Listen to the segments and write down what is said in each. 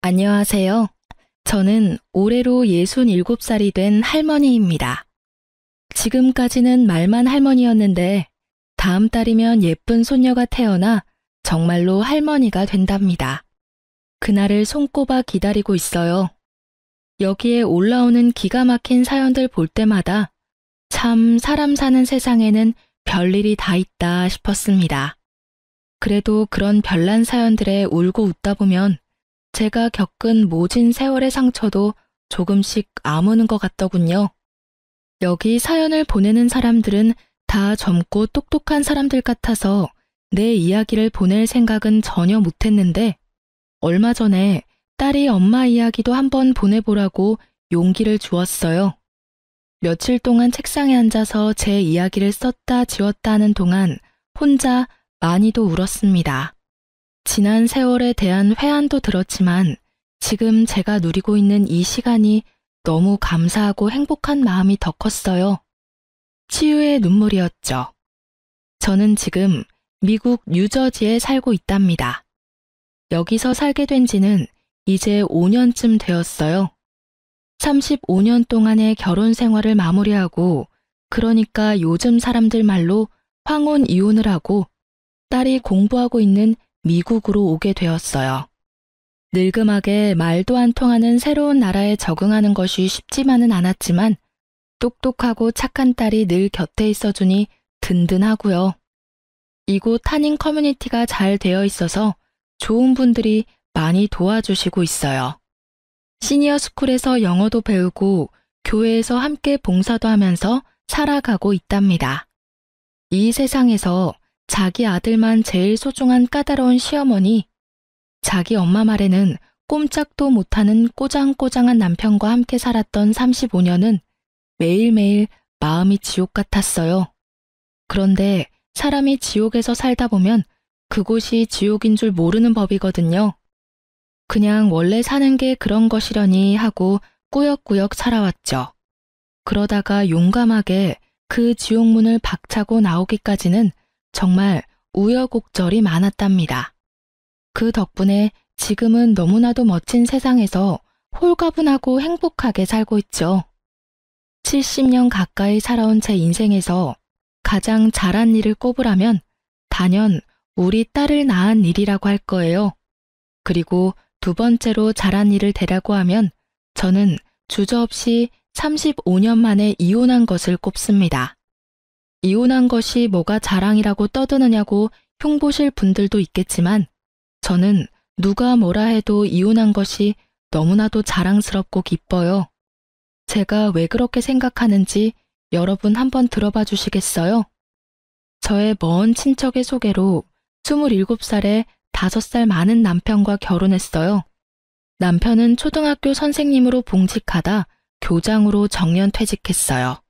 안녕하세요. 저는 올해로 67살이 된 할머니입니다. 지금까지는 말만 할머니였는데 다음 달이면 예쁜 손녀가 태어나 정말로 할머니가 된답니다. 그날을 손꼽아 기다리고 있어요. 여기에 올라오는 기가 막힌 사연들 볼 때마다 참 사람 사는 세상에는 별일이 다 있다 싶었습니다. 그래도 그런 별난 사연들에 울고 웃다 보면 제가 겪은 모진 세월의 상처도 조금씩 아무는 것 같더군요. 여기 사연을 보내는 사람들은 다 젊고 똑똑한 사람들 같아서 내 이야기를 보낼 생각은 전혀 못했는데 얼마 전에 딸이 엄마 이야기도 한번 보내보라고 용기를 주었어요. 며칠 동안 책상에 앉아서 제 이야기를 썼다 지웠다 하는 동안 혼자 많이도 울었습니다. 지난 세월에 대한 회한도 들었지만 지금 제가 누리고 있는 이 시간이 너무 감사하고 행복한 마음이 더 컸어요. 치유의 눈물이었죠. 저는 지금 미국 뉴저지에 살고 있답니다. 여기서 살게 된 지는 이제 5년쯤 되었어요. 35년 동안의 결혼 생활을 마무리하고 그러니까 요즘 사람들 말로 황혼 이혼을 하고 딸이 공부하고 있는 미국으로 오게 되었어요. 늙음하게 말도 안 통하는 새로운 나라에 적응하는 것이 쉽지만은 않았지만 똑똑하고 착한 딸이 늘 곁에 있어주니 든든하고요. 이곳 한인 커뮤니티가 잘 되어 있어서 좋은 분들이 많이 도와주시고 있어요. 시니어 스쿨에서 영어도 배우고 교회에서 함께 봉사도 하면서 살아가고 있답니다. 이 세상에서 자기 아들만 제일 소중한 까다로운 시어머니, 자기 엄마 말에는 꼼짝도 못하는 꼬장꼬장한 남편과 함께 살았던 35년은 매일매일 마음이 지옥 같았어요. 그런데 사람이 지옥에서 살다 보면 그곳이 지옥인 줄 모르는 법이거든요. 그냥 원래 사는 게 그런 것이려니 하고 꾸역꾸역 살아왔죠. 그러다가 용감하게 그 지옥문을 박차고 나오기까지는 정말 우여곡절이 많았답니다. 그 덕분에 지금은 너무나도 멋진 세상에서 홀가분하고 행복하게 살고 있죠. 70년 가까이 살아온 제 인생에서 가장 잘한 일을 꼽으라면 단연 우리 딸을 낳은 일이라고 할 거예요. 그리고 두 번째로 잘한 일을 대라고 하면 저는 주저없이 35년 만에 이혼한 것을 꼽습니다. 이혼한 것이 뭐가 자랑이라고 떠드느냐고 흉보실 분들도 있겠지만 저는 누가 뭐라 해도 이혼한 것이 너무나도 자랑스럽고 기뻐요. 제가 왜 그렇게 생각하는지 여러분 한번 들어봐 주시겠어요? 저의 먼 친척의 소개로 27살에 5살 많은 남편과 결혼했어요. 남편은 초등학교 선생님으로 봉직하다 교장으로 정년퇴직했어요.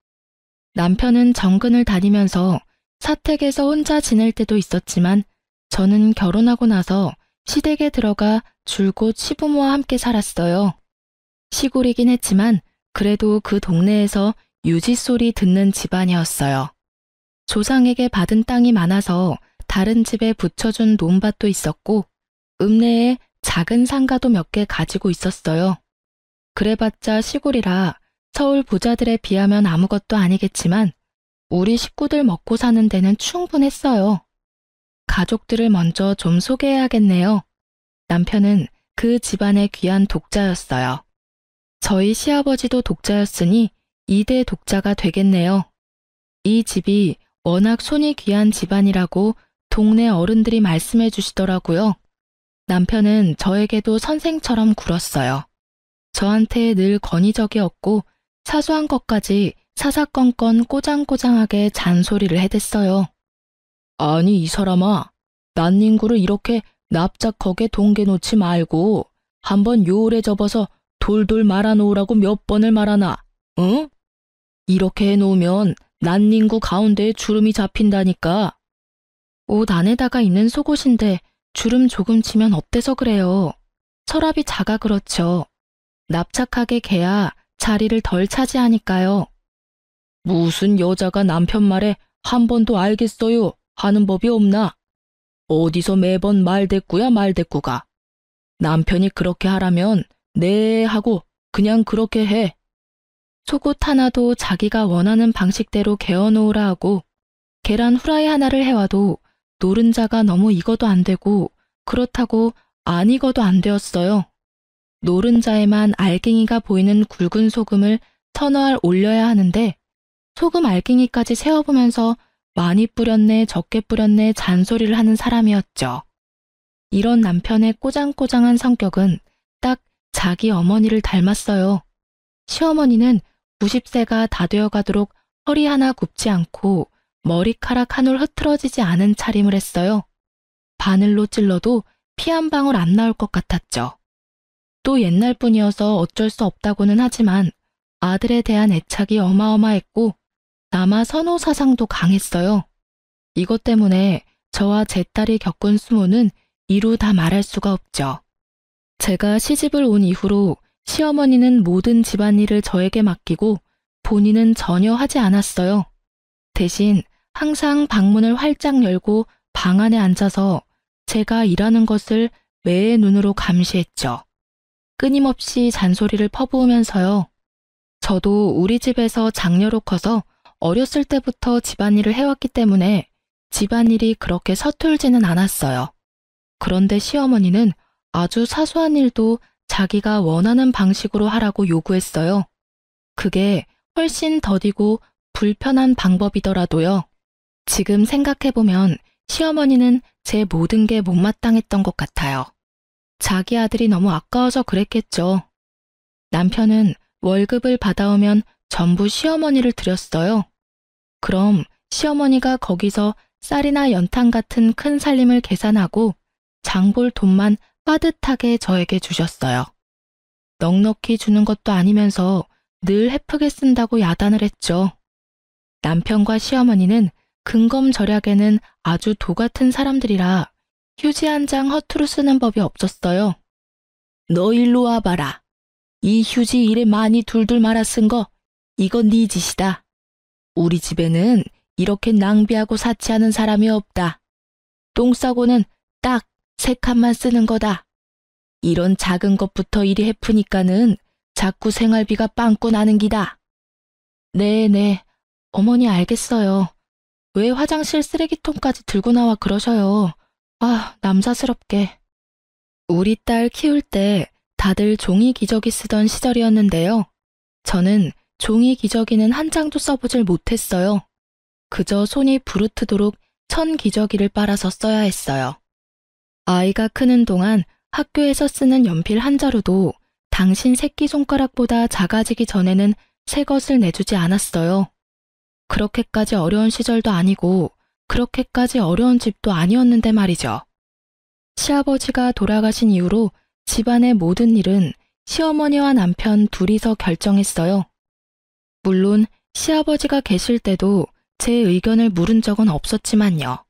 남편은 정근을 다니면서 사택에서 혼자 지낼 때도 있었지만 저는 결혼하고 나서 시댁에 들어가 줄곧 시부모와 함께 살았어요. 시골이긴 했지만 그래도 그 동네에서 유지소리 듣는 집안이었어요. 조상에게 받은 땅이 많아서 다른 집에 붙여준 논밭도 있었고 읍내에 작은 상가도 몇 개 가지고 있었어요. 그래봤자 시골이라 서울 부자들에 비하면 아무것도 아니겠지만 우리 식구들 먹고 사는 데는 충분했어요. 가족들을 먼저 좀 소개해야겠네요. 남편은 그 집안의 귀한 독자였어요. 저희 시아버지도 독자였으니 2대 독자가 되겠네요. 이 집이 워낙 손이 귀한 집안이라고 동네 어른들이 말씀해 주시더라고요. 남편은 저에게도 선생처럼 굴었어요. 저한테 늘 건의적이었고 사소한 것까지 사사건건 꼬장꼬장하게 잔소리를 해댔어요. 아니 이 사람아, 난닝구를 이렇게 납작하게 동개놓지 말고 한번 요울에 접어서 돌돌 말아놓으라고 몇 번을 말하나, 응? 이렇게 해놓으면 난닝구 가운데에 주름이 잡힌다니까. 옷 안에다가 있는 속옷인데 주름 조금 치면 어때서 그래요? 서랍이 작아 그렇죠. 납작하게 개야 자리를 덜 차지하니까요. 무슨 여자가 남편 말에 한 번도 알겠어요 하는 법이 없나? 어디서 매번 말대꾸야 말대꾸가. 남편이 그렇게 하라면 네 하고 그냥 그렇게 해. 속옷 하나도 자기가 원하는 방식대로 개어놓으라 하고 계란 후라이 하나를 해와도 노른자가 너무 익어도 안 되고 그렇다고 안 익어도 안 되었어요. 노른자에만 알갱이가 보이는 굵은 소금을 서너 알 올려야 하는데 소금 알갱이까지 세어보면서 많이 뿌렸네 적게 뿌렸네 잔소리를 하는 사람이었죠. 이런 남편의 꼬장꼬장한 성격은 딱 자기 어머니를 닮았어요. 시어머니는 90세가 다 되어가도록 허리 하나 굽지 않고 머리카락 한 올 흐트러지지 않은 차림을 했어요. 바늘로 찔러도 피 한 방울 안 나올 것 같았죠. 또 옛날 분이어서 어쩔 수 없다고는 하지만 아들에 대한 애착이 어마어마했고 남아 선호 사상도 강했어요. 이것 때문에 저와 제 딸이 겪은 수모는 이루 다 말할 수가 없죠. 제가 시집을 온 이후로 시어머니는 모든 집안일을 저에게 맡기고 본인은 전혀 하지 않았어요. 대신 항상 방문을 활짝 열고 방 안에 앉아서 제가 일하는 것을 매의 눈으로 감시했죠. 끊임없이 잔소리를 퍼부으면서요. 저도 우리 집에서 장녀로 커서 어렸을 때부터 집안일을 해왔기 때문에 집안일이 그렇게 서툴지는 않았어요. 그런데 시어머니는 아주 사소한 일도 자기가 원하는 방식으로 하라고 요구했어요. 그게 훨씬 더디고 불편한 방법이더라도요. 지금 생각해보면 시어머니는 제 모든 게 못마땅했던 것 같아요. 자기 아들이 너무 아까워서 그랬겠죠. 남편은 월급을 받아오면 전부 시어머니를 드렸어요. 그럼 시어머니가 거기서 쌀이나 연탄 같은 큰 살림을 계산하고 장볼 돈만 빠듯하게 저에게 주셨어요. 넉넉히 주는 것도 아니면서 늘 헤프게 쓴다고 야단을 했죠. 남편과 시어머니는 근검절약에는 아주 도 같은 사람들이라 휴지 한 장 허투루 쓰는 법이 없었어요. 너 일로 와봐라. 이 휴지 이래 많이 둘둘 말아 쓴 거 이건 네 짓이다. 우리 집에는 이렇게 낭비하고 사치하는 사람이 없다. 똥 싸고는 딱 3칸만 쓰는 거다. 이런 작은 것부터 이리 헤프니까는 자꾸 생활비가 빵꾸 나는 기다. 네네, 어머니 알겠어요. 왜 화장실 쓰레기통까지 들고 나와 그러셔요. 아, 남사스럽게. 우리 딸 키울 때 다들 종이 기저귀 쓰던 시절이었는데요. 저는 종이 기저귀는 한 장도 써보질 못했어요. 그저 손이 부르트도록 천 기저귀를 빨아서 써야 했어요. 아이가 크는 동안 학교에서 쓰는 연필 한 자루도 당신 새끼손가락보다 작아지기 전에는 새 것을 내주지 않았어요. 그렇게까지 어려운 시절도 아니고 그렇게까지 어려운 집도 아니었는데 말이죠. 시아버지가 돌아가신 이후로 집안의 모든 일은 시어머니와 남편 둘이서 결정했어요. 물론 시아버지가 계실 때도 제 의견을 물은 적은 없었지만요.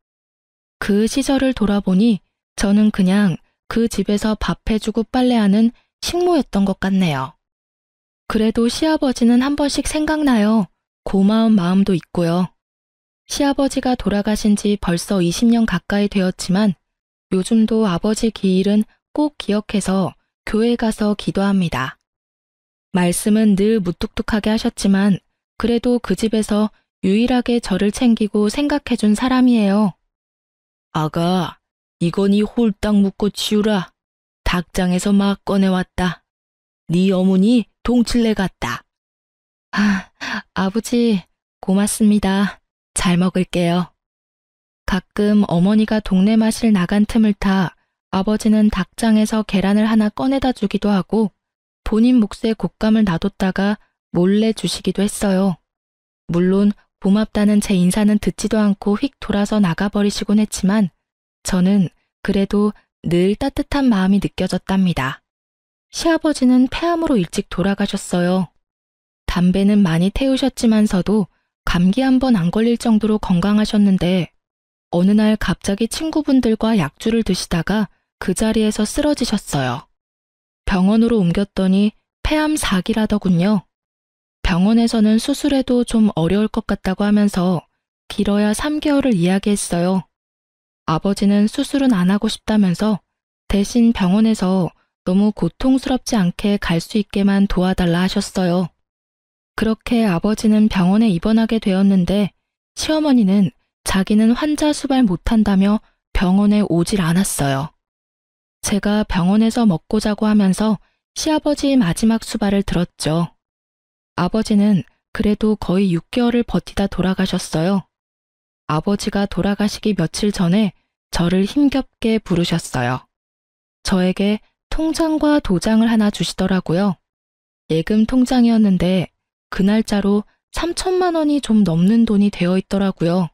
그 시절을 돌아보니 저는 그냥 그 집에서 밥 해주고 빨래하는 식모였던 것 같네요. 그래도 시아버지는 한 번씩 생각나요. 고마운 마음도 있고요. 시아버지가 돌아가신 지 벌써 20년 가까이 되었지만 요즘도 아버지 기일은 꼭 기억해서 교회 가서 기도합니다. 말씀은 늘 무뚝뚝하게 하셨지만 그래도 그 집에서 유일하게 저를 챙기고 생각해준 사람이에요. 아가, 이건 홀딱 묶고 치우라. 닭장에서 막 꺼내왔다. 네 어머니 동칠래 같다. 아, 아버지, 고맙습니다. 잘 먹을게요. 가끔 어머니가 동네 마실 나간 틈을 타 아버지는 닭장에서 계란을 하나 꺼내다 주기도 하고 본인 몫에 곶감을 놔뒀다가 몰래 주시기도 했어요. 물론 고맙다는 제 인사는 듣지도 않고 휙 돌아서 나가버리시곤 했지만 저는 그래도 늘 따뜻한 마음이 느껴졌답니다. 시아버지는 폐암으로 일찍 돌아가셨어요. 담배는 많이 태우셨지만서도 감기 한 번 안 걸릴 정도로 건강하셨는데 어느 날 갑자기 친구분들과 약주를 드시다가 그 자리에서 쓰러지셨어요. 병원으로 옮겼더니 폐암 4기라더군요. 병원에서는 수술해도 좀 어려울 것 같다고 하면서 길어야 3개월을 이야기했어요. 아버지는 수술은 안 하고 싶다면서 대신 병원에서 너무 고통스럽지 않게 갈 수 있게만 도와달라 하셨어요. 그렇게 아버지는 병원에 입원하게 되었는데 시어머니는 자기는 환자 수발 못한다며 병원에 오질 않았어요. 제가 병원에서 먹고 자고 하면서 시아버지 마지막 수발을 들었죠. 아버지는 그래도 거의 6개월을 버티다 돌아가셨어요. 아버지가 돌아가시기 며칠 전에 저를 힘겹게 부르셨어요. 저에게 통장과 도장을 하나 주시더라고요. 예금 통장이었는데 그 날짜로 3천만 원이 좀 넘는 돈이 되어 있더라고요.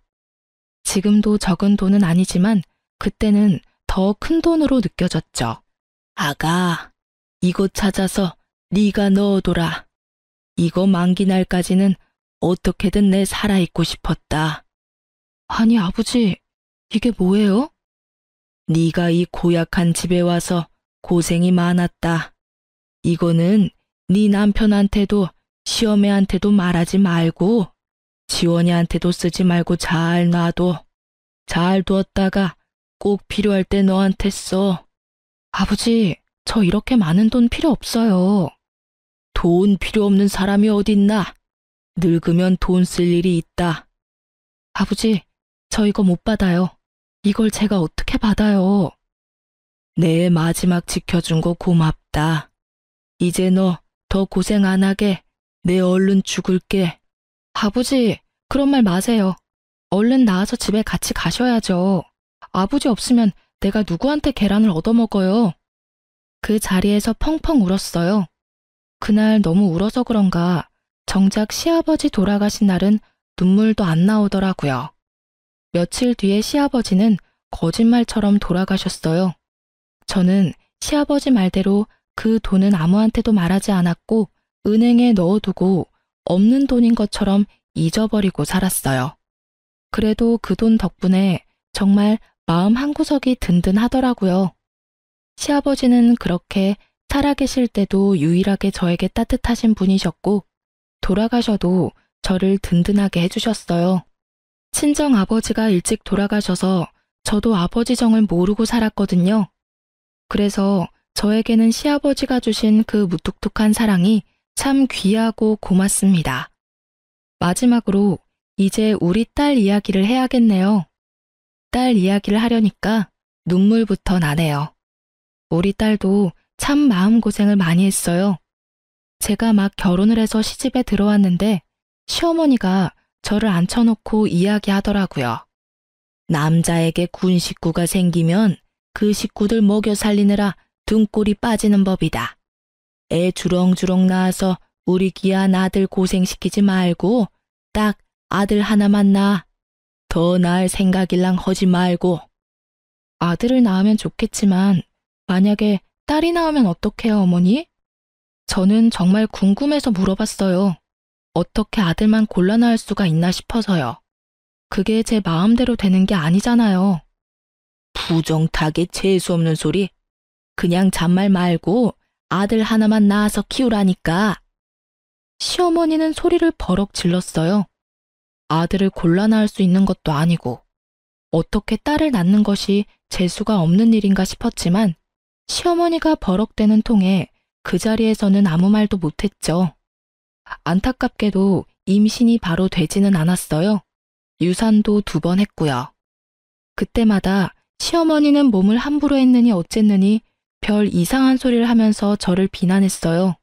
지금도 적은 돈은 아니지만 그때는 더 큰 돈으로 느껴졌죠. 아가, 이거 찾아서 네가 넣어둬라. 이거 만기 날까지는 어떻게든 내 살아있고 싶었다. 아니 아버지, 이게 뭐예요? 네가 이 고약한 집에 와서 고생이 많았다. 이거는 네 남편한테도 시어매한테도 말하지 말고 지원이한테도 쓰지 말고 잘 놔둬. 잘 두었다가 꼭 필요할 때 너한테 써. 아버지, 저 이렇게 많은 돈 필요 없어요. 돈 필요 없는 사람이 어딨나? 늙으면 돈 쓸 일이 있다. 아버지, 저 이거 못 받아요. 이걸 제가 어떻게 받아요? 내 마지막 지켜준 거 고맙다. 이제 너 더 고생 안 하게 내 얼른 죽을게. 아버지, 그런 말 마세요. 얼른 나와서 집에 같이 가셔야죠. 아버지 없으면 내가 누구한테 계란을 얻어먹어요. 그 자리에서 펑펑 울었어요. 그날 너무 울어서 그런가 정작 시아버지 돌아가신 날은 눈물도 안 나오더라고요. 며칠 뒤에 시아버지는 거짓말처럼 돌아가셨어요. 저는 시아버지 말대로 그 돈은 아무한테도 말하지 않았고 은행에 넣어두고 없는 돈인 것처럼 잊어버리고 살았어요. 그래도 그 돈 덕분에 정말 마음 한구석이 든든하더라고요. 시아버지는 그렇게 살아계실 때도 유일하게 저에게 따뜻하신 분이셨고 돌아가셔도 저를 든든하게 해주셨어요. 친정 아버지가 일찍 돌아가셔서 저도 아버지 정을 모르고 살았거든요. 그래서 저에게는 시아버지가 주신 그 무뚝뚝한 사랑이 참 귀하고 고맙습니다. 마지막으로 이제 우리 딸 이야기를 해야겠네요. 딸 이야기를 하려니까 눈물부터 나네요. 우리 딸도 참 마음고생을 많이 했어요. 제가 막 결혼을 해서 시집에 들어왔는데 시어머니가 저를 앉혀놓고 이야기하더라고요. 남자에게 군 식구가 생기면 그 식구들 먹여 살리느라 등골이 빠지는 법이다. 애 주렁주렁 낳아서 우리 귀한 아들 고생시키지 말고 딱 아들 하나만 낳아. 더 낳을 생각일랑 하지 말고. 아들을 낳으면 좋겠지만 만약에 딸이 나오면 어떡해요, 어머니? 저는 정말 궁금해서 물어봤어요. 어떻게 아들만 골라 낳을 수가 있나 싶어서요. 그게 제 마음대로 되는 게 아니잖아요. 부정타게 재수없는 소리. 그냥 잔말 말고 아들 하나만 낳아서 키우라니까. 시어머니는 소리를 버럭 질렀어요. 아들을 골라 낳을 수 있는 것도 아니고 어떻게 딸을 낳는 것이 재수가 없는 일인가 싶었지만 시어머니가 버럭대는 통에 그 자리에서는 아무 말도 못했죠. 안타깝게도 임신이 바로 되지는 않았어요. 유산도 2번 했고요. 그때마다 시어머니는 몸을 함부로 했느니 어쨌느니 별 이상한 소리를 하면서 저를 비난했어요.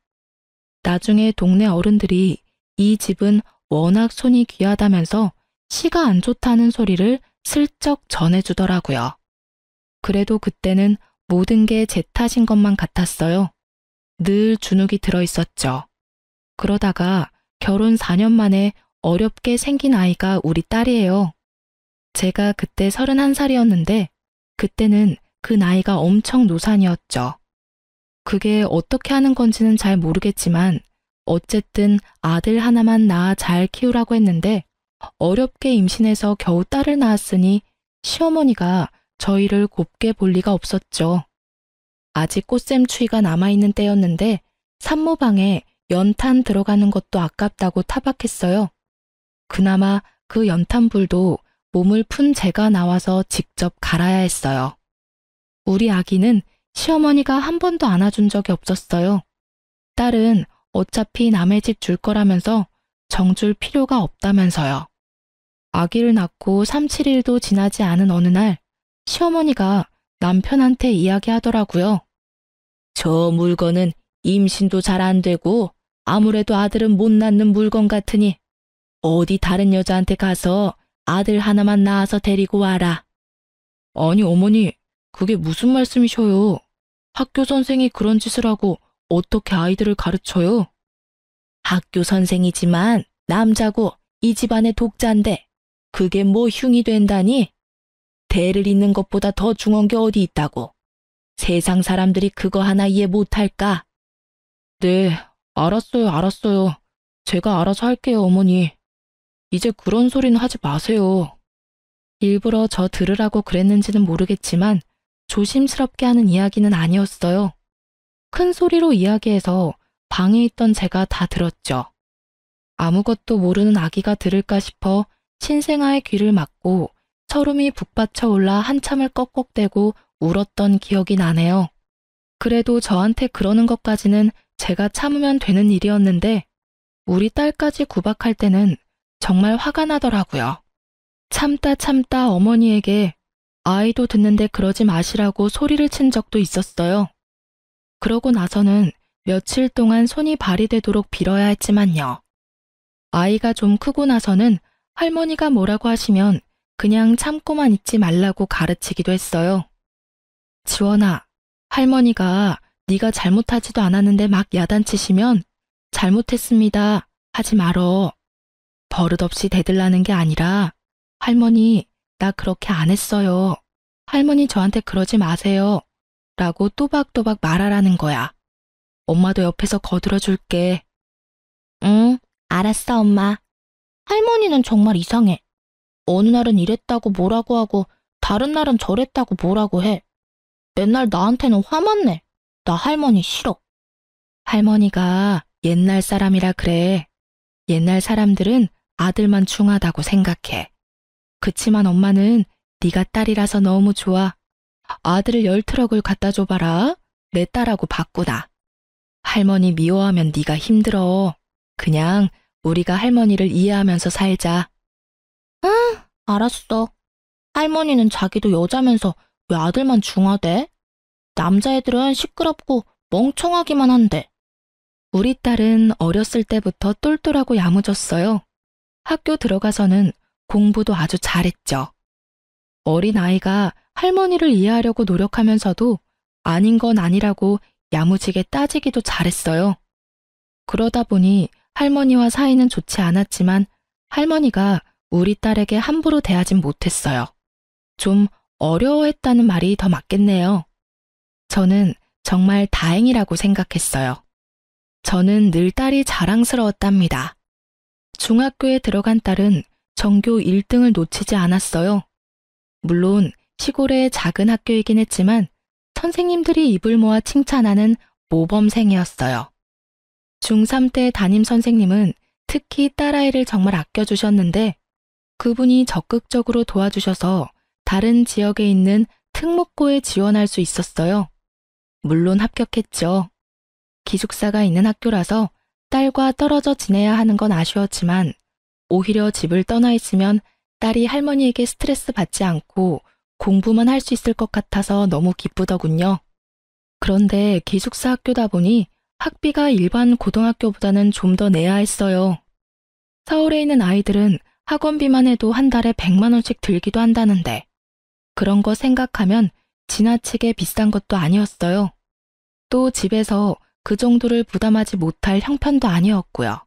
나중에 동네 어른들이 이 집은 워낙 손이 귀하다면서 시가 안 좋다는 소리를 슬쩍 전해주더라고요. 그래도 그때는 모든 게 제 탓인 것만 같았어요. 늘 주눅이 들어있었죠. 그러다가 결혼 4년 만에 어렵게 생긴 아이가 우리 딸이에요. 제가 그때 31살이었는데 그때는 그 나이가 엄청 노산이었죠. 그게 어떻게 하는 건지는 잘 모르겠지만 어쨌든 아들 하나만 낳아 잘 키우라고 했는데 어렵게 임신해서 겨우 딸을 낳았으니 시어머니가 저희를 곱게 볼 리가 없었죠. 아직 꽃샘추위가 남아있는 때였는데 산모방에 연탄 들어가는 것도 아깝다고 타박했어요. 그나마 그 연탄불도 몸을 푼 제가 나와서 직접 갈아야 했어요. 우리 아기는 시어머니가 한 번도 안아준 적이 없었어요. 딸은 어차피 남의 집 줄 거라면서 정줄 필요가 없다면서요. 아기를 낳고 3, 7일도 지나지 않은 어느 날 시어머니가 남편한테 이야기하더라고요. 저 물건은 임신도 잘 안 되고 아무래도 아들은 못 낳는 물건 같으니 어디 다른 여자한테 가서 아들 하나만 낳아서 데리고 와라. 아니 어머니, 그게 무슨 말씀이셔요? 학교 선생이 그런 짓을 하고 어떻게 아이들을 가르쳐요? 학교 선생이지만 남자고 이 집안의 독자인데 그게 뭐 흉이 된다니? 대를 잇는 것보다 더 중한 게 어디 있다고. 세상 사람들이 그거 하나 이해 못할까? 네, 알았어요. 제가 알아서 할게요, 어머니. 이제 그런 소리는 하지 마세요. 일부러 저 들으라고 그랬는지는 모르겠지만 조심스럽게 하는 이야기는 아니었어요. 큰 소리로 이야기해서 방에 있던 제가 다 들었죠. 아무것도 모르는 아기가 들을까 싶어 신생아의 귀를 막고 서름이 북받쳐 올라 한참을 꺽꺽대고 울었던 기억이 나네요. 그래도 저한테 그러는 것까지는 제가 참으면 되는 일이었는데 우리 딸까지 구박할 때는 정말 화가 나더라고요. 참다 어머니에게 아이도 듣는데 그러지 마시라고 소리를 친 적도 있었어요. 그러고 나서는 며칠 동안 손이 발이 되도록 빌어야 했지만요. 아이가 좀 크고 나서는 할머니가 뭐라고 하시면 그냥 참고만 있지 말라고 가르치기도 했어요. 지원아, 할머니가 네가 잘못하지도 않았는데 막 야단치시면 잘못했습니다 하지 말어. 버릇없이 대들라는 게 아니라 할머니, 나 그렇게 안 했어요. 할머니 저한테 그러지 마세요. 라고 또박또박 말하라는 거야. 엄마도 옆에서 거들어줄게. 응, 알았어, 엄마. 할머니는 정말 이상해. 어느 날은 이랬다고 뭐라고 하고 다른 날은 저랬다고 뭐라고 해. 맨날 나한테는 화만 내. 나 할머니 싫어. 할머니가 옛날 사람이라 그래. 옛날 사람들은 아들만 중하다고 생각해. 그치만 엄마는 네가 딸이라서 너무 좋아. 아들을 10트럭을 갖다 줘봐라. 내 딸하고 바꾸다. 할머니 미워하면 네가 힘들어. 그냥 우리가 할머니를 이해하면서 살자. 응, 알았어. 할머니는 자기도 여자면서 왜 아들만 중하대? 남자애들은 시끄럽고 멍청하기만 한데. 우리 딸은 어렸을 때부터 똘똘하고 야무졌어요. 학교 들어가서는 공부도 아주 잘했죠. 어린 아이가 할머니를 이해하려고 노력하면서도 아닌 건 아니라고 야무지게 따지기도 잘했어요. 그러다 보니 할머니와 사이는 좋지 않았지만 할머니가 우리 딸에게 함부로 대하진 못했어요. 좀 어려워했다는 말이 더 맞겠네요. 저는 정말 다행이라고 생각했어요. 저는 늘 딸이 자랑스러웠답니다. 중학교에 들어간 딸은 전교 1등을 놓치지 않았어요. 물론 시골의 작은 학교이긴 했지만 선생님들이 입을 모아 칭찬하는 모범생이었어요. 중3 때 담임 선생님은 특히 딸아이를 정말 아껴주셨는데 그분이 적극적으로 도와주셔서 다른 지역에 있는 특목고에 지원할 수 있었어요. 물론 합격했죠. 기숙사가 있는 학교라서 딸과 떨어져 지내야 하는 건 아쉬웠지만 오히려 집을 떠나 있으면 딸이 할머니에게 스트레스 받지 않고 공부만 할 수 있을 것 같아서 너무 기쁘더군요. 그런데 기숙사 학교다 보니 학비가 일반 고등학교보다는 좀 더 내야 했어요. 서울에 있는 아이들은 학원비만 해도 한 달에 100만 원씩 들기도 한다는데 그런 거 생각하면 지나치게 비싼 것도 아니었어요. 또 집에서 그 정도를 부담하지 못할 형편도 아니었고요.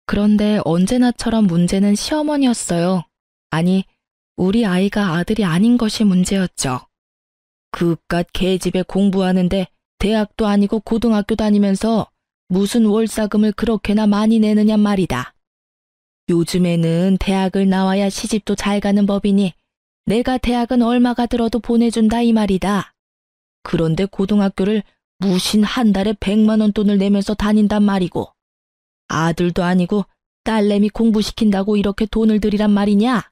그런데 언제나처럼 문제는 시어머니였어요. 아니, 우리 아이가 아들이 아닌 것이 문제였죠. 그깟 개집에 공부하는데 대학도 아니고 고등학교 다니면서 무슨 월사금을 그렇게나 많이 내느냐 말이다. 요즘에는 대학을 나와야 시집도 잘 가는 법이니 내가 대학은 얼마가 들어도 보내준다 이 말이다. 그런데 고등학교를 무신 한 달에 100만 원 돈을 내면서 다닌단 말이고 아들도 아니고 딸내미 공부시킨다고 이렇게 돈을 들이란 말이냐?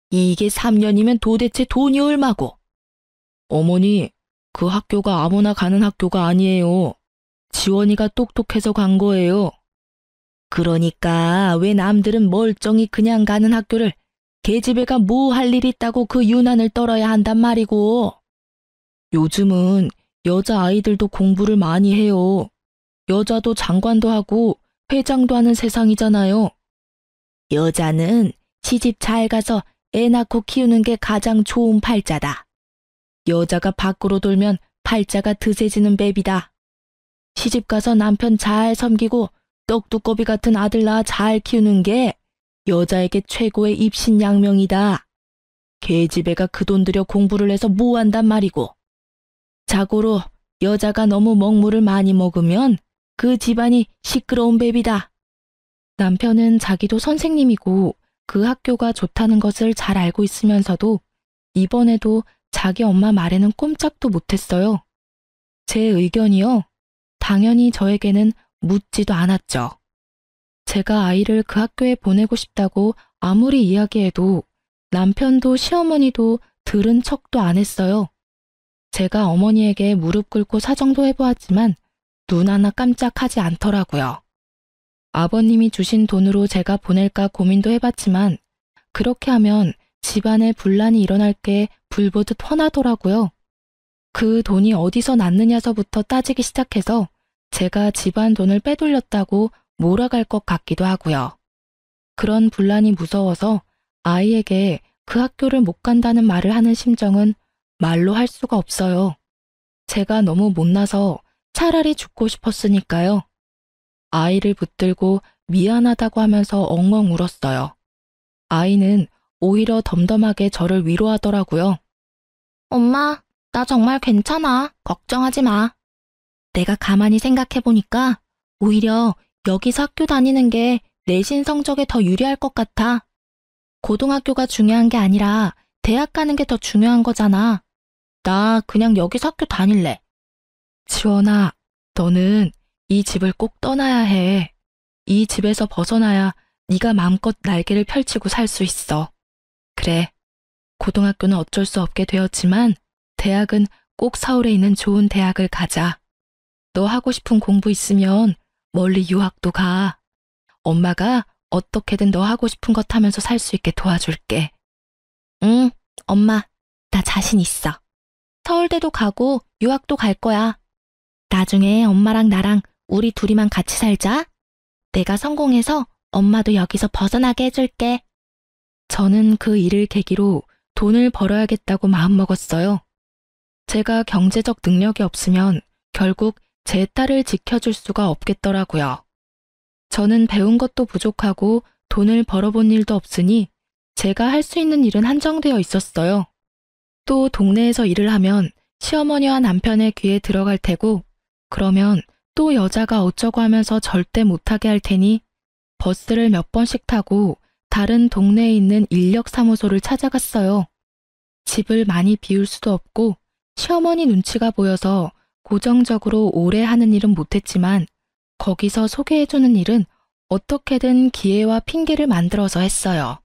이게 3년이면 도대체 돈이 얼마고? 어머니, 그 학교가 아무나 가는 학교가 아니에요. 지원이가 똑똑해서 간 거예요. 그러니까 왜 남들은 멀쩡히 그냥 가는 학교를 계집애가 뭐 할 일 있다고 그 유난을 떨어야 한단 말이고. 요즘은 여자아이들도 공부를 많이 해요. 여자도 장관도 하고 회장도 하는 세상이잖아요. 여자는 시집 잘 가서 애 낳고 키우는 게 가장 좋은 팔자다. 여자가 밖으로 돌면 팔자가 드세지는 법이다. 시집 가서 남편 잘 섬기고 떡두꺼비 같은 아들 낳아 잘 키우는 게 여자에게 최고의 입신양명이다. 계집애가 그 돈 들여 공부를 해서 뭐 한단 말이고. 자고로 여자가 너무 먹물을 많이 먹으면 그 집안이 시끄러운 법이다. 남편은 자기도 선생님이고 그 학교가 좋다는 것을 잘 알고 있으면서도 이번에도 자기 엄마 말에는 꼼짝도 못했어요. 제 의견이요? 당연히 저에게는 묻지도 않았죠. 제가 아이를 그 학교에 보내고 싶다고 아무리 이야기해도 남편도 시어머니도 들은 척도 안 했어요. 제가 어머니에게 무릎 꿇고 사정도 해보았지만 눈 하나 깜짝하지 않더라고요. 아버님이 주신 돈으로 제가 보낼까 고민도 해봤지만 그렇게 하면 집안에 분란이 일어날 게 불보듯 뻔하더라고요. 그 돈이 어디서 났느냐서부터 따지기 시작해서 제가 집안 돈을 빼돌렸다고 몰아갈 것 같기도 하고요. 그런 분란이 무서워서 아이에게 그 학교를 못 간다는 말을 하는 심정은 말로 할 수가 없어요. 제가 너무 못나서 차라리 죽고 싶었으니까요. 아이를 붙들고 미안하다고 하면서 엉엉 울었어요. 아이는 오히려 덤덤하게 저를 위로하더라고요. 엄마, 나 정말 괜찮아. 걱정하지 마. 내가 가만히 생각해보니까 오히려 여기서 학교 다니는 게 내신 성적에 더 유리할 것 같아. 고등학교가 중요한 게 아니라 대학 가는 게 더 중요한 거잖아. 나 그냥 여기서 학교 다닐래. 지원아, 너는 이 집을 꼭 떠나야 해. 이 집에서 벗어나야 네가 마음껏 날개를 펼치고 살 수 있어. 그래, 고등학교는 어쩔 수 없게 되었지만 대학은 꼭 서울에 있는 좋은 대학을 가자. 너 하고 싶은 공부 있으면 멀리 유학도 가. 엄마가 어떻게든 너 하고 싶은 것 하면서 살 수 있게 도와줄게. 응, 엄마, 나 자신 있어. 서울대도 가고 유학도 갈 거야. 나중에 엄마랑 나랑 우리 둘이만 같이 살자. 내가 성공해서 엄마도 여기서 벗어나게 해줄게. 저는 그 일을 계기로 돈을 벌어야겠다고 마음먹었어요. 제가 경제적 능력이 없으면 결국 제 딸을 지켜줄 수가 없겠더라고요. 저는 배운 것도 부족하고 돈을 벌어본 일도 없으니 제가 할 수 있는 일은 한정되어 있었어요. 또 동네에서 일을 하면 시어머니와 남편의 귀에 들어갈 테고 그러면 또 여자가 어쩌고 하면서 절대 못하게 할 테니 버스를 몇 번씩 타고 다른 동네에 있는 인력사무소를 찾아갔어요. 집을 많이 비울 수도 없고 시어머니 눈치가 보여서 고정적으로 오래 하는 일은 못했지만 거기서 소개해주는 일은 어떻게든 기회와 핑계를 만들어서 했어요.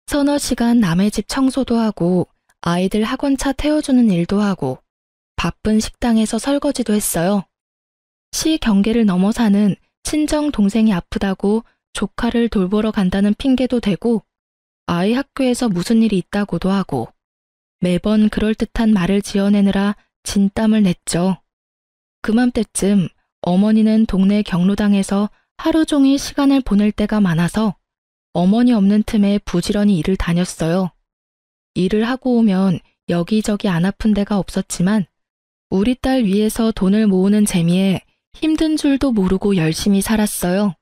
서너 시간 남의 집 청소도 하고 아이들 학원차 태워주는 일도 하고 바쁜 식당에서 설거지도 했어요. 시 경계를 넘어 사는 친정 동생이 아프다고 조카를 돌보러 간다는 핑계도 대고 아이 학교에서 무슨 일이 있다고도 하고 매번 그럴듯한 말을 지어내느라 진땀을 냈죠. 그맘때쯤 어머니는 동네 경로당에서 하루 종일 시간을 보낼 때가 많아서 어머니 없는 틈에 부지런히 일을 다녔어요. 일을 하고 오면 여기저기 안 아픈 데가 없었지만 우리 딸 위해서 돈을 모으는 재미에 힘든 줄도 모르고 열심히 살았어요.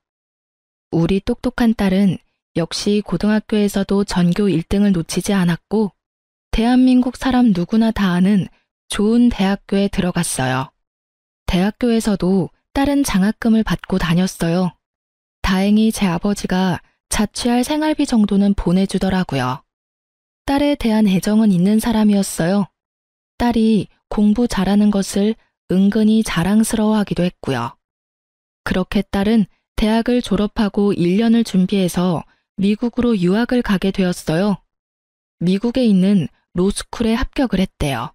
우리 똑똑한 딸은 역시 고등학교에서도 전교 1등을 놓치지 않았고 대한민국 사람 누구나 다 아는 좋은 대학교에 들어갔어요. 대학교에서도 딸은 장학금을 받고 다녔어요. 다행히 제 아버지가 자취할 생활비 정도는 보내주더라고요. 딸에 대한 애정은 있는 사람이었어요. 딸이 공부 잘하는 것을 은근히 자랑스러워하기도 했고요. 그렇게 딸은 대학을 졸업하고 1년을 준비해서 미국으로 유학을 가게 되었어요. 미국에 있는 로스쿨에 합격을 했대요.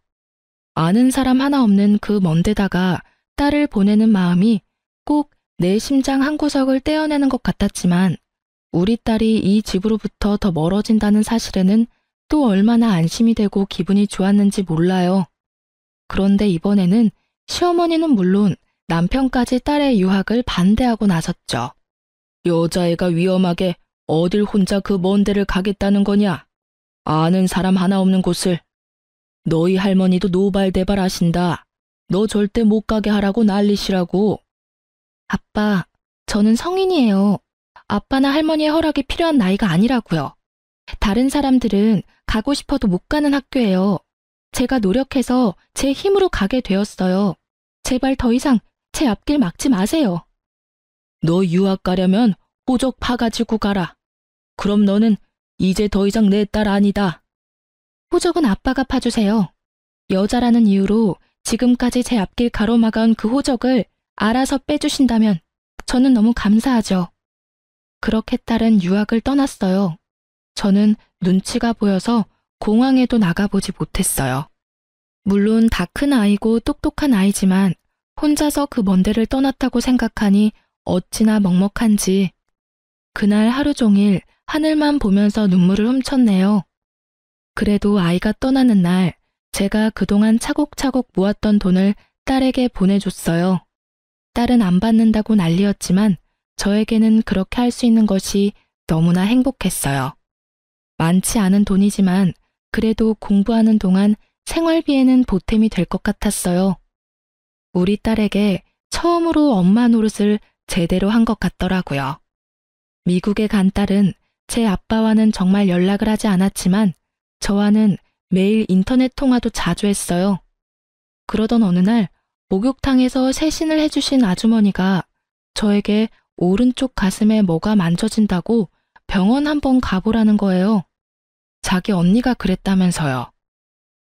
아는 사람 하나 없는 그 먼 데다가 딸을 보내는 마음이 꼭 내 심장 한구석을 떼어내는 것 같았지만 우리 딸이 이 집으로부터 더 멀어진다는 사실에는 또 얼마나 안심이 되고 기분이 좋았는지 몰라요. 그런데 이번에는 시어머니는 물론 남편까지 딸의 유학을 반대하고 나섰죠. 여자애가 위험하게 어딜 혼자 그 먼 데를 가겠다는 거냐? 아는 사람 하나 없는 곳을. 너희 할머니도 노발대발 하신다. 너 절대 못 가게 하라고 난리시라고. 아빠, 저는 성인이에요. 아빠나 할머니의 허락이 필요한 나이가 아니라고요. 다른 사람들은 가고 싶어도 못 가는 학교예요. 제가 노력해서 제 힘으로 가게 되었어요. 제발 더 이상 제 앞길 막지 마세요. 너 유학 가려면 호적 파가지고 가라. 그럼 너는 이제 더 이상 내 딸 아니다. 호적은 아빠가 파주세요. 여자라는 이유로 지금까지 제 앞길 가로막아온 그 호적을 알아서 빼주신다면 저는 너무 감사하죠. 그렇게 딸은 유학을 떠났어요. 저는 눈치가 보여서 공항에도 나가보지 못했어요. 물론 다 큰 아이고 똑똑한 아이지만 혼자서 그 먼 데를 떠났다고 생각하니 어찌나 먹먹한지 그날 하루 종일 하늘만 보면서 눈물을 훔쳤네요. 그래도 아이가 떠나는 날 제가 그동안 차곡차곡 모았던 돈을 딸에게 보내줬어요. 딸은 안 받는다고 난리였지만 저에게는 그렇게 할 수 있는 것이 너무나 행복했어요. 많지 않은 돈이지만 그래도 공부하는 동안 생활비에는 보탬이 될 것 같았어요. 우리 딸에게 처음으로 엄마 노릇을 제대로 한 것 같더라고요. 미국에 간 딸은 제 아빠와는 정말 연락을 하지 않았지만 저와는 매일 인터넷 통화도 자주 했어요. 그러던 어느 날 목욕탕에서 세신을 해주신 아주머니가 저에게 오른쪽 가슴에 뭐가 만져진다고 병원 한번 가보라는 거예요. 자기 언니가 그랬다면서요.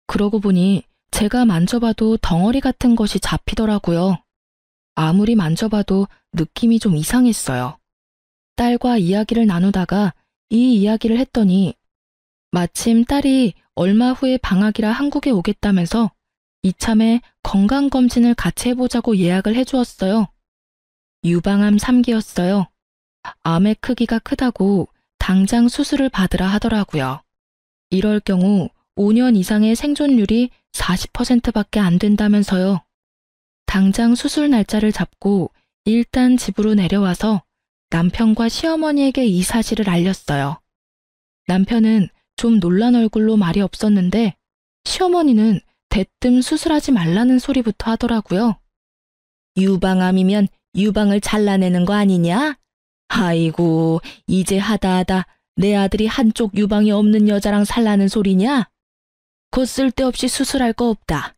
그러고 보니 제가 만져봐도 덩어리 같은 것이 잡히더라고요. 아무리 만져봐도 느낌이 좀 이상했어요. 딸과 이야기를 나누다가 이 이야기를 했더니 마침 딸이 얼마 후에 방학이라 한국에 오겠다면서 이참에 건강검진을 같이 해보자고 예약을 해주었어요. 유방암 3기였어요. 암의 크기가 크다고 당장 수술을 받으라 하더라고요. 이럴 경우 5년 이상의 생존율이 40%밖에 안 된다면서요. 당장 수술 날짜를 잡고 일단 집으로 내려와서 남편과 시어머니에게 이 사실을 알렸어요. 남편은 좀 놀란 얼굴로 말이 없었는데 시어머니는 대뜸 수술하지 말라는 소리부터 하더라고요. 유방암이면 유방을 잘라내는 거 아니냐? 아이고, 이제 하다하다 내 아들이 한쪽 유방이 없는 여자랑 살라는 소리냐? 곧 쓸데없이 수술할 거 없다.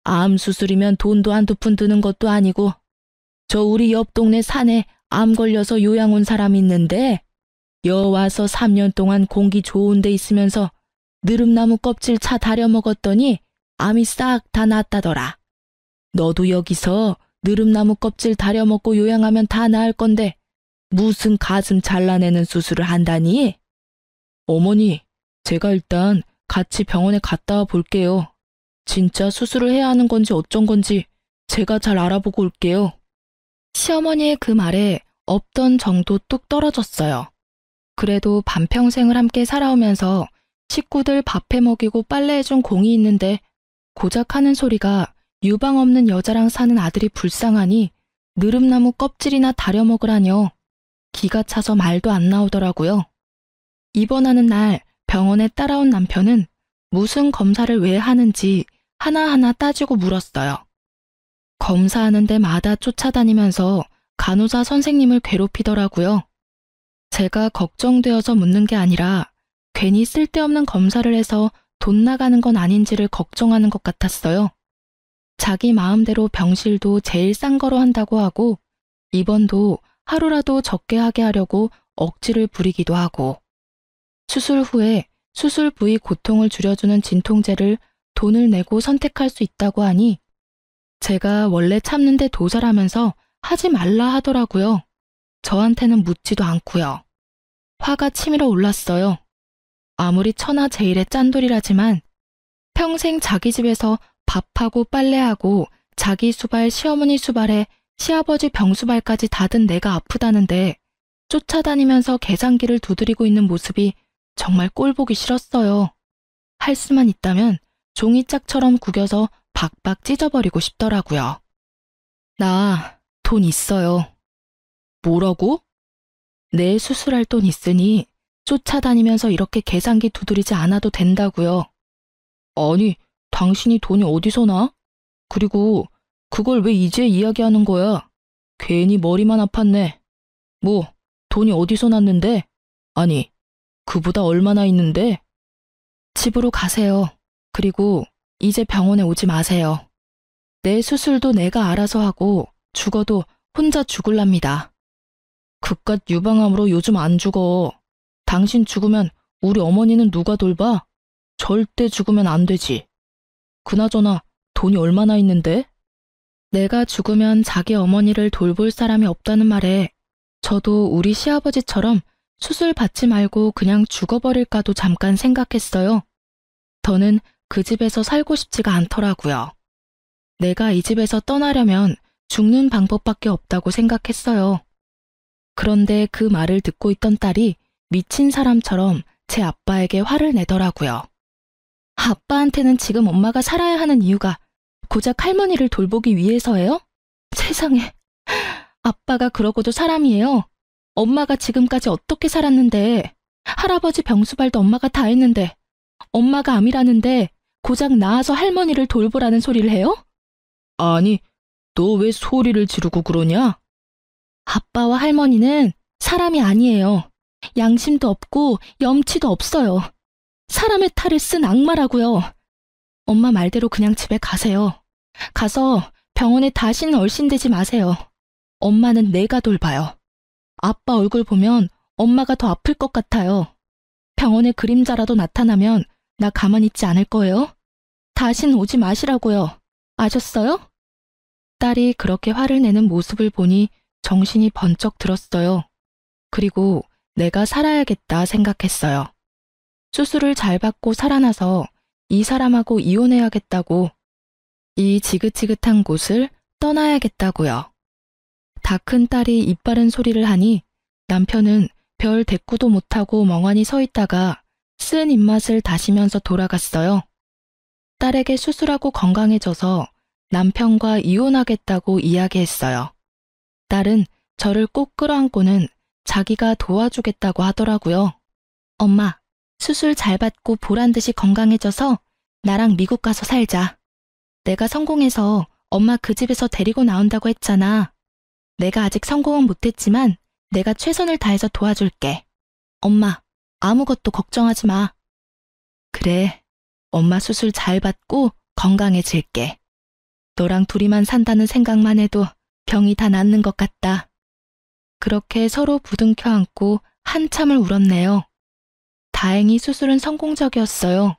암 수술이면 돈도 한두 푼 드는 것도 아니고 저 우리 옆 동네 산에 암 걸려서 요양 온 사람 있는데 여 와서 3년 동안 공기 좋은 데 있으면서 느릅나무 껍질 차 다려 먹었더니 암이 싹 다 낫다더라. 너도 여기서 느릅나무 껍질 다려 먹고 요양하면 다 나을 건데 무슨 가슴 잘라내는 수술을 한다니? 어머니, 제가 일단 같이 병원에 갔다 와 볼게요. 진짜 수술을 해야 하는 건지 어쩐 건지 제가 잘 알아보고 올게요. 시어머니의 그 말에 없던 정도 뚝 떨어졌어요. 그래도 반평생을 함께 살아오면서 식구들 밥해 먹이고 빨래해준 공이 있는데 고작 하는 소리가 유방 없는 여자랑 사는 아들이 불쌍하니 느릅나무 껍질이나 다려 먹으라뇨. 기가 차서 말도 안 나오더라고요. 입원하는 날 병원에 따라온 남편은 무슨 검사를 왜 하는지 하나하나 따지고 물었어요. 검사하는 데마다 쫓아다니면서 간호사 선생님을 괴롭히더라고요. 제가 걱정되어서 묻는 게 아니라 괜히 쓸데없는 검사를 해서 돈 나가는 건 아닌지를 걱정하는 것 같았어요. 자기 마음대로 병실도 제일 싼 거로 한다고 하고 입원도 하루라도 적게 하게 하려고 억지를 부리기도 하고 수술 후에 수술 부위 고통을 줄여주는 진통제를 돈을 내고 선택할 수 있다고 하니 제가 원래 참는데 도살하면서 하지 말라 하더라고요. 저한테는 묻지도 않고요. 화가 치밀어 올랐어요. 아무리 천하제일의 짠돌이라지만 평생 자기 집에서 밥하고 빨래하고 자기 수발, 시어머니 수발에 시아버지 병수발까지 다 든 내가 아프다는데 쫓아다니면서 계산기를 두드리고 있는 모습이 정말 꼴보기 싫었어요. 할 수만 있다면 종이짝처럼 구겨서 박박 찢어버리고 싶더라고요. 나 돈 있어요. 뭐라고? 내 수술할 돈 있으니 쫓아다니면서 이렇게 계산기 두드리지 않아도 된다고요. 아니, 당신이 돈이 어디서 나? 그리고 그걸 왜 이제 이야기하는 거야? 괜히 머리만 아팠네. 뭐, 돈이 어디서 났는데? 아니, 그보다 얼마나 있는데? 집으로 가세요. 그리고 이제 병원에 오지 마세요. 내 수술도 내가 알아서 하고 죽어도 혼자 죽을랍니다. 그깟 유방암으로 요즘 안 죽어. 당신 죽으면 우리 어머니는 누가 돌봐? 절대 죽으면 안 되지. 그나저나 돈이 얼마나 있는데? 내가 죽으면 자기 어머니를 돌볼 사람이 없다는 말에 저도 우리 시아버지처럼 수술 받지 말고 그냥 죽어버릴까도 잠깐 생각했어요. 더는 그 집에서 살고 싶지가 않더라고요. 내가 이 집에서 떠나려면 죽는 방법밖에 없다고 생각했어요. 그런데 그 말을 듣고 있던 딸이 미친 사람처럼 제 아빠에게 화를 내더라고요. 아빠한테는 지금 엄마가 살아야 하는 이유가 고작 할머니를 돌보기 위해서예요? 세상에, 아빠가 그러고도 사람이에요. 엄마가 지금까지 어떻게 살았는데, 할아버지 병수발도 엄마가 다 했는데, 엄마가 암이라는데 고작 나아서 할머니를 돌보라는 소리를 해요? 아니, 너 왜 소리를 지르고 그러냐? 아빠와 할머니는 사람이 아니에요. 양심도 없고 염치도 없어요. 사람의 탈을 쓴 악마라고요. 엄마 말대로 그냥 집에 가세요. 가서 병원에 다시는 얼씬대지 마세요. 엄마는 내가 돌봐요. 아빠 얼굴 보면 엄마가 더 아플 것 같아요. 병원에 그림자라도 나타나면 나 가만히 있지 않을 거예요. 다신 오지 마시라고요. 아셨어요? 딸이 그렇게 화를 내는 모습을 보니 정신이 번쩍 들었어요. 그리고 내가 살아야겠다 생각했어요. 수술을 잘 받고 살아나서 이 사람하고 이혼해야겠다고, 이 지긋지긋한 곳을 떠나야겠다고요. 다 큰 딸이 입 바른 소리를 하니 남편은 별 대꾸도 못하고 멍하니 서 있다가 쓴 입맛을 다시면서 돌아갔어요. 딸에게 수술하고 건강해져서 남편과 이혼하겠다고 이야기했어요. 딸은 저를 꼭 끌어안고는 자기가 도와주겠다고 하더라고요. 엄마, 수술 잘 받고 보란듯이 건강해져서 나랑 미국 가서 살자. 내가 성공해서 엄마 그 집에서 데리고 나온다고 했잖아. 내가 아직 성공은 못했지만 내가 최선을 다해서 도와줄게. 엄마, 아무것도 걱정하지 마. 그래, 엄마 수술 잘 받고 건강해질게. 너랑 둘이만 산다는 생각만 해도 병이 다 낫는 것 같다. 그렇게 서로 부둥켜 안고 한참을 울었네요. 다행히 수술은 성공적이었어요.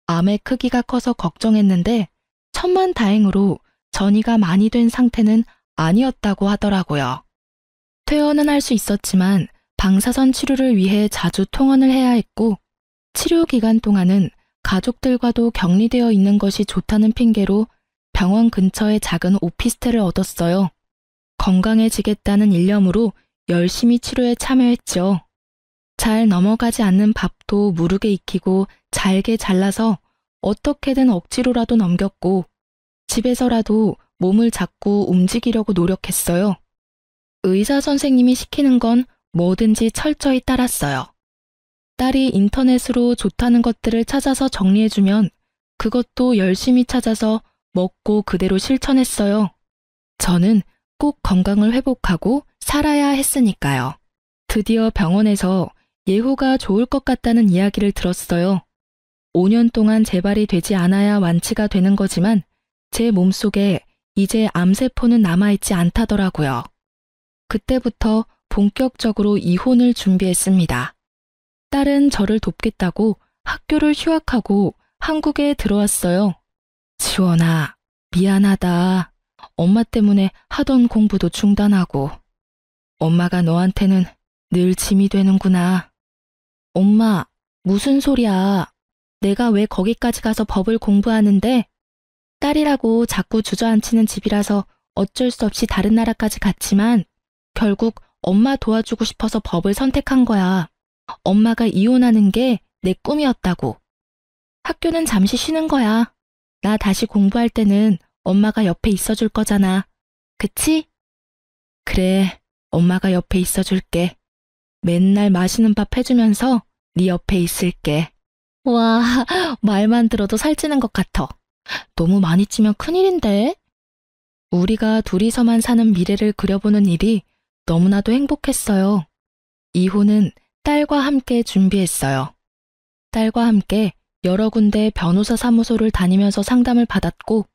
암의 크기가 커서 걱정했는데 천만다행으로 전이가 많이 된 상태는 아니었다고 하더라고요. 퇴원은 할 수 있었지만 방사선 치료를 위해 자주 통원을 해야 했고, 치료 기간 동안은 가족들과도 격리되어 있는 것이 좋다는 핑계로 병원 근처에 작은 오피스텔을 얻었어요. 건강해지겠다는 일념으로 열심히 치료에 참여했죠. 잘 넘어가지 않는 밥도 무르게 익히고 잘게 잘라서 어떻게든 억지로라도 넘겼고, 집에서라도 몸을 자꾸 움직이려고 노력했어요. 의사 선생님이 시키는 건 뭐든지 철저히 따랐어요. 딸이 인터넷으로 좋다는 것들을 찾아서 정리해주면 그것도 열심히 찾아서 먹고 그대로 실천했어요. 저는 꼭 건강을 회복하고 살아야 했으니까요. 드디어 병원에서 예후가 좋을 것 같다는 이야기를 들었어요. 5년 동안 재발이 되지 않아야 완치가 되는 거지만 제 몸속에 이제 암세포는 남아있지 않다더라고요. 그때부터 본격적으로 이혼을 준비했습니다. 딸은 저를 돕겠다고 학교를 휴학하고 한국에 들어왔어요. 지원아, 미안하다. 엄마 때문에 하던 공부도 중단하고. 엄마가 너한테는 늘 짐이 되는구나. 엄마, 무슨 소리야. 내가 왜 거기까지 가서 법을 공부하는데? 딸이라고 자꾸 주저앉히는 집이라서 어쩔 수 없이 다른 나라까지 갔지만 결국 엄마 도와주고 싶어서 법을 선택한 거야. 엄마가 이혼하는 게 내 꿈이었다고. 학교는 잠시 쉬는 거야. 나 다시 공부할 때는 엄마가 옆에 있어줄 거잖아. 그치? 그래, 엄마가 옆에 있어줄게. 맨날 맛있는 밥 해주면서 네 옆에 있을게. 와, 말만 들어도 살찌는 것 같아. 너무 많이 찌면 큰일인데? 우리가 둘이서만 사는 미래를 그려보는 일이 너무나도 행복했어요. 이혼은 딸과 함께 준비했어요. 딸과 함께 여러 군데 변호사 사무소를 다니면서 상담을 받았고,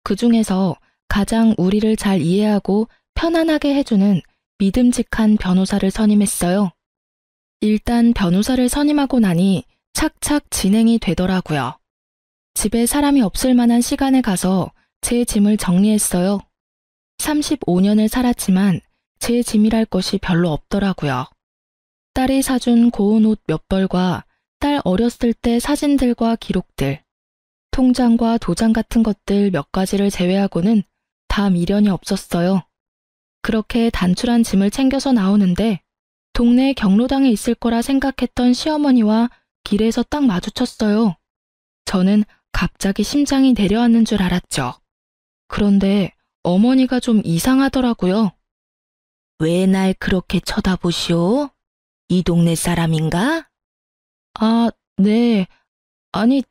그 중에서 가장 우리를 잘 이해하고 편안하게 해주는 믿음직한 변호사를 선임했어요. 일단 변호사를 선임하고 나니 착착 진행이 되더라고요. 집에 사람이 없을 만한 시간에 가서 제 짐을 정리했어요. 35년을 살았지만 제 짐이랄 것이 별로 없더라고요. 딸이 사준 고운 옷 몇 벌과 딸 어렸을 때 사진들과 기록들, 통장과 도장 같은 것들 몇 가지를 제외하고는 다 미련이 없었어요. 그렇게 단출한 짐을 챙겨서 나오는데 동네 경로당에 있을 거라 생각했던 시어머니와 길에서 딱 마주쳤어요. 저는 갑자기 심장이 내려앉는 줄 알았죠. 그런데 어머니가 좀 이상하더라고요. 왜 날 그렇게 쳐다보시오? 이 동네 사람인가? 아, 네. 아니,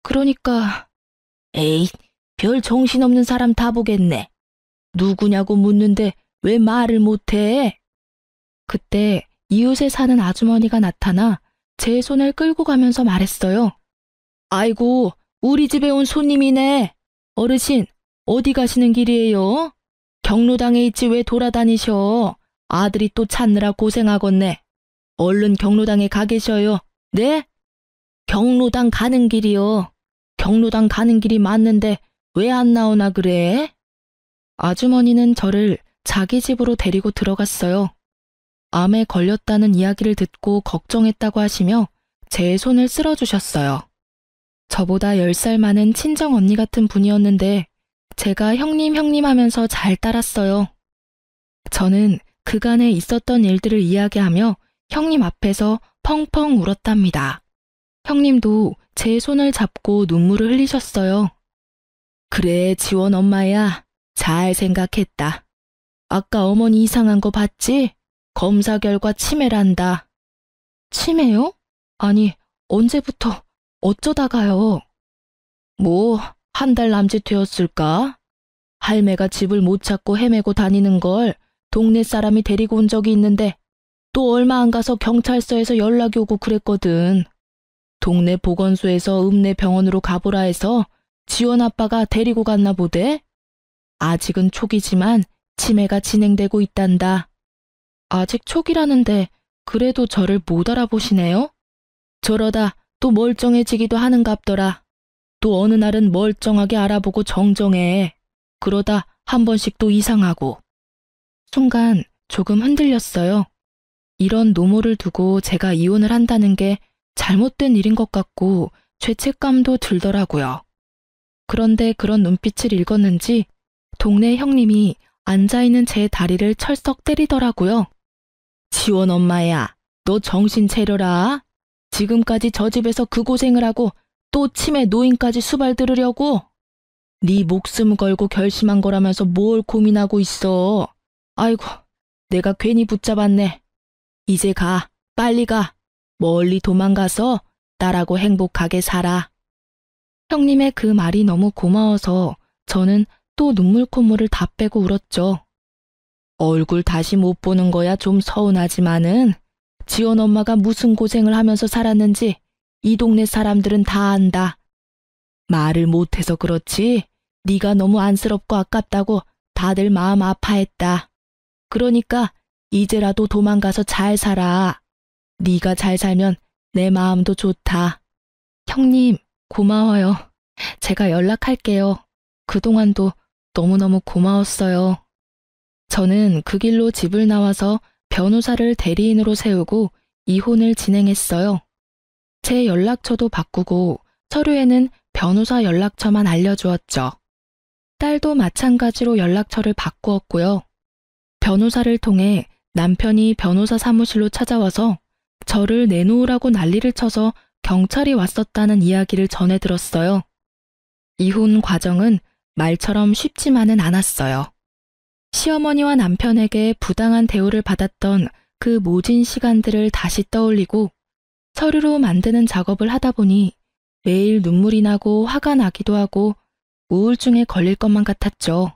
그러니까. 에이, 별 정신없는 사람 다 보겠네. 누구냐고 묻는데 왜 말을 못해? 그때 이웃에 사는 아주머니가 나타나 제 손을 끌고 가면서 말했어요. 아이고, 우리 집에 온 손님이네. 어르신, 어디 가시는 길이에요? 경로당에 있지 왜 돌아다니셔? 아들이 또 찾느라 고생하겠네. 얼른 경로당에 가 계셔요. 네? 경로당 가는 길이요. 경로당 가는 길이 맞는데 왜 안 나오나 그래? 아주머니는 저를 자기 집으로 데리고 들어갔어요. 암에 걸렸다는 이야기를 듣고 걱정했다고 하시며 제 손을 쓸어주셨어요. 저보다 10살 많은 친정 언니 같은 분이었는데 제가 형님 하면서 잘 따랐어요. 저는 그간에 있었던 일들을 이야기하며 형님 앞에서 펑펑 울었답니다. 형님도 제 손을 잡고 눈물을 흘리셨어요. 그래, 지원 엄마야. 잘 생각했다. 아까 어머니 이상한 거 봤지? 검사 결과 치매란다. 치매요? 아니, 언제부터, 어쩌다가요? 뭐, 한 달 남짓 되었을까? 할매가 집을 못 찾고 헤매고 다니는 걸 동네 사람이 데리고 온 적이 있는데 또 얼마 안 가서 경찰서에서 연락이 오고 그랬거든. 동네 보건소에서 읍내 병원으로 가보라 해서 지원 아빠가 데리고 갔나 보대. 아직은 초기지만 치매가 진행되고 있단다. 아직 초기라는데 그래도 저를 못 알아보시네요? 저러다 또 멀쩡해지기도 하는갑더라. 또 어느 날은 멀쩡하게 알아보고 정정해. 그러다 한 번씩 또 이상하고. 순간 조금 흔들렸어요. 이런 노모를 두고 제가 이혼을 한다는 게 잘못된 일인 것 같고 죄책감도 들더라고요. 그런데 그런 눈빛을 읽었는지 동네 형님이 앉아있는 제 다리를 철썩 때리더라고요. 지원 엄마야, 너 정신 차려라. 지금까지 저 집에서 그 고생을 하고 또 치매 노인까지 수발 들으려고? 네 목숨 걸고 결심한 거라면서 뭘 고민하고 있어. 아이고, 내가 괜히 붙잡았네. 이제 가, 빨리 가. 멀리 도망가서 딸하고 행복하게 살아. 형님의 그 말이 너무 고마워서 저는 또 눈물 콧물을 다 빼고 울었죠. 얼굴 다시 못 보는 거야 좀 서운하지만은 지원 엄마가 무슨 고생을 하면서 살았는지 이 동네 사람들은 다 안다. 말을 못해서 그렇지 네가 너무 안쓰럽고 아깝다고 다들 마음 아파했다. 그러니까 이제라도 도망가서 잘 살아. 네가 잘 살면 내 마음도 좋다. 형님, 고마워요. 제가 연락할게요. 그동안도 너무너무 고마웠어요. 저는 그 길로 집을 나와서 변호사를 대리인으로 세우고 이혼을 진행했어요. 제 연락처도 바꾸고 서류에는 변호사 연락처만 알려주었죠. 딸도 마찬가지로 연락처를 바꾸었고요. 변호사를 통해 남편이 변호사 사무실로 찾아와서 저를 내놓으라고 난리를 쳐서 경찰이 왔었다는 이야기를 전해 들었어요. 이혼 과정은 말처럼 쉽지만은 않았어요. 시어머니와 남편에게 부당한 대우를 받았던 그 모진 시간들을 다시 떠올리고 서류로 만드는 작업을 하다 보니 매일 눈물이 나고 화가 나기도 하고 우울증에 걸릴 것만 같았죠.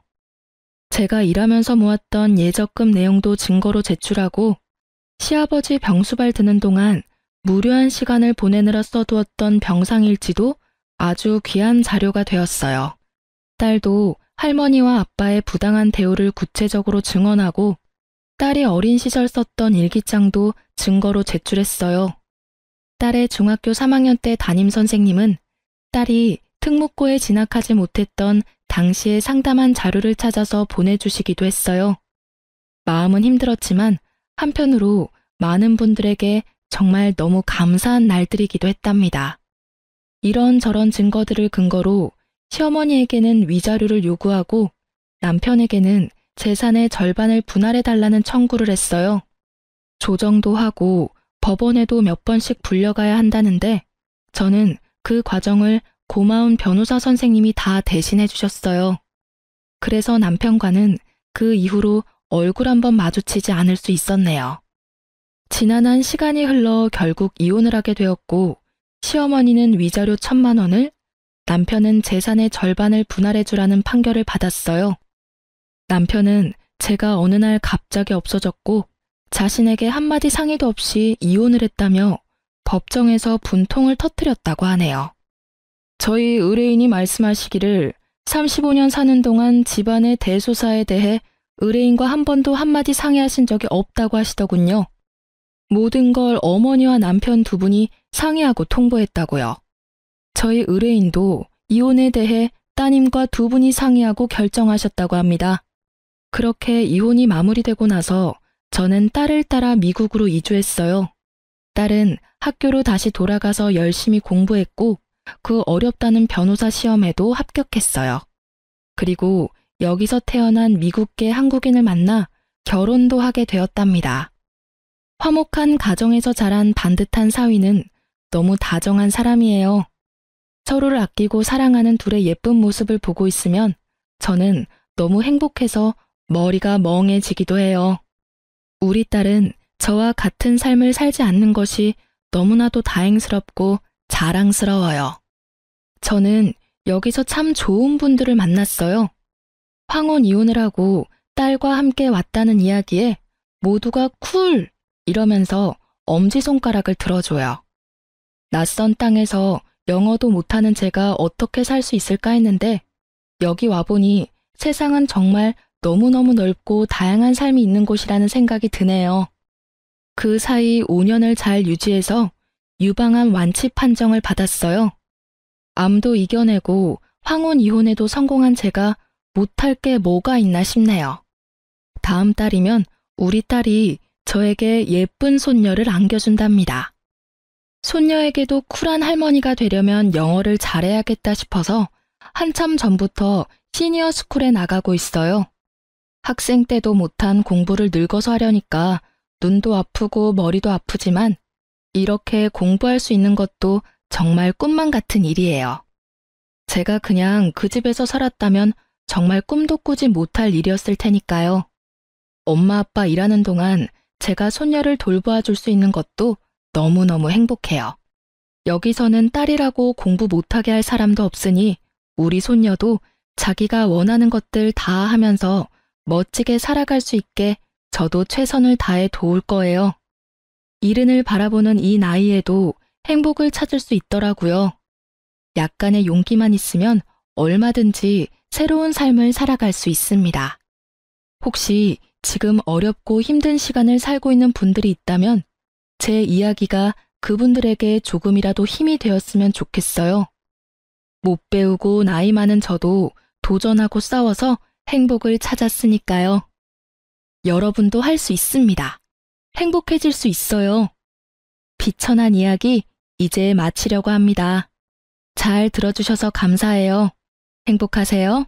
제가 일하면서 모았던 예적금 내용도 증거로 제출하고 시아버지 병수발 드는 동안 무료한 시간을 보내느라 써두었던 병상일지도 아주 귀한 자료가 되었어요. 딸도 할머니와 아빠의 부당한 대우를 구체적으로 증언하고 딸이 어린 시절 썼던 일기장도 증거로 제출했어요. 딸의 중학교 3학년 때 담임선생님은 딸이 특목고에 진학하지 못했던 당시에 상담한 자료를 찾아서 보내주시기도 했어요. 마음은 힘들었지만 한편으로 많은 분들에게 정말 너무 감사한 날들이기도 했답니다. 이런저런 증거들을 근거로 시어머니에게는 위자료를 요구하고 남편에게는 재산의 절반을 분할해달라는 청구를 했어요. 조정도 하고 법원에도 몇 번씩 불려가야 한다는데 저는 그 과정을 고마운 변호사 선생님이 다 대신해 주셨어요. 그래서 남편과는 그 이후로 얼굴 한번 마주치지 않을 수 있었네요. 지난한 시간이 흘러 결국 이혼을 하게 되었고 시어머니는 위자료 1,000만 원을, 남편은 재산의 절반을 분할해 주라는 판결을 받았어요. 남편은 제가 어느 날 갑자기 없어졌고 자신에게 한마디 상의도 없이 이혼을 했다며 법정에서 분통을 터뜨렸다고 하네요. 저희 의뢰인이 말씀하시기를 35년 사는 동안 집안의 대소사에 대해 의뢰인과 한 번도 한마디 상의하신 적이 없다고 하시더군요. 모든 걸 어머니와 남편 두 분이 상의하고 통보했다고요. 저희 의뢰인도 이혼에 대해 따님과 두 분이 상의하고 결정하셨다고 합니다. 그렇게 이혼이 마무리되고 나서 저는 딸을 따라 미국으로 이주했어요. 딸은 학교로 다시 돌아가서 열심히 공부했고 그 어렵다는 변호사 시험에도 합격했어요. 그리고 여기서 태어난 미국계 한국인을 만나 결혼도 하게 되었답니다. 화목한 가정에서 자란 반듯한 사위는 너무 다정한 사람이에요. 서로를 아끼고 사랑하는 둘의 예쁜 모습을 보고 있으면 저는 너무 행복해서 머리가 멍해지기도 해요. 우리 딸은 저와 같은 삶을 살지 않는 것이 너무나도 다행스럽고 자랑스러워요. 저는 여기서 참 좋은 분들을 만났어요. 황혼 이혼을 하고 딸과 함께 왔다는 이야기에 모두가 쿨! 이러면서 엄지손가락을 들어줘요. 낯선 땅에서 영어도 못하는 제가 어떻게 살 수 있을까 했는데 여기 와보니 세상은 정말 너무너무 넓고 다양한 삶이 있는 곳이라는 생각이 드네요. 그 사이 5년을 잘 유지해서 유방암 완치 판정을 받았어요. 암도 이겨내고 황혼 이혼에도 성공한 제가 못할 게 뭐가 있나 싶네요. 다음 달이면 우리 딸이 저에게 예쁜 손녀를 안겨준답니다. 손녀에게도 쿨한 할머니가 되려면 영어를 잘해야겠다 싶어서 한참 전부터 시니어 스쿨에 나가고 있어요. 학생 때도 못한 공부를 늙어서 하려니까 눈도 아프고 머리도 아프지만 이렇게 공부할 수 있는 것도 정말 꿈만 같은 일이에요. 제가 그냥 그 집에서 살았다면 정말 꿈도 꾸지 못할 일이었을 테니까요. 엄마 아빠 일하는 동안 제가 손녀를 돌보아 줄 수 있는 것도 너무너무 행복해요. 여기서는 딸이라고 공부 못하게 할 사람도 없으니 우리 손녀도 자기가 원하는 것들 다 하면서 멋지게 살아갈 수 있게 저도 최선을 다해 도울 거예요. 이른을 바라보는 이 나이에도 행복을 찾을 수 있더라고요. 약간의 용기만 있으면 얼마든지 새로운 삶을 살아갈 수 있습니다. 혹시 지금 어렵고 힘든 시간을 살고 있는 분들이 있다면 제 이야기가 그분들에게 조금이라도 힘이 되었으면 좋겠어요. 못 배우고 나이 많은 저도 도전하고 싸워서 행복을 찾았으니까요. 여러분도 할 수 있습니다. 행복해질 수 있어요. 비천한 이야기 이제 마치려고 합니다. 잘 들어주셔서 감사해요. 행복하세요.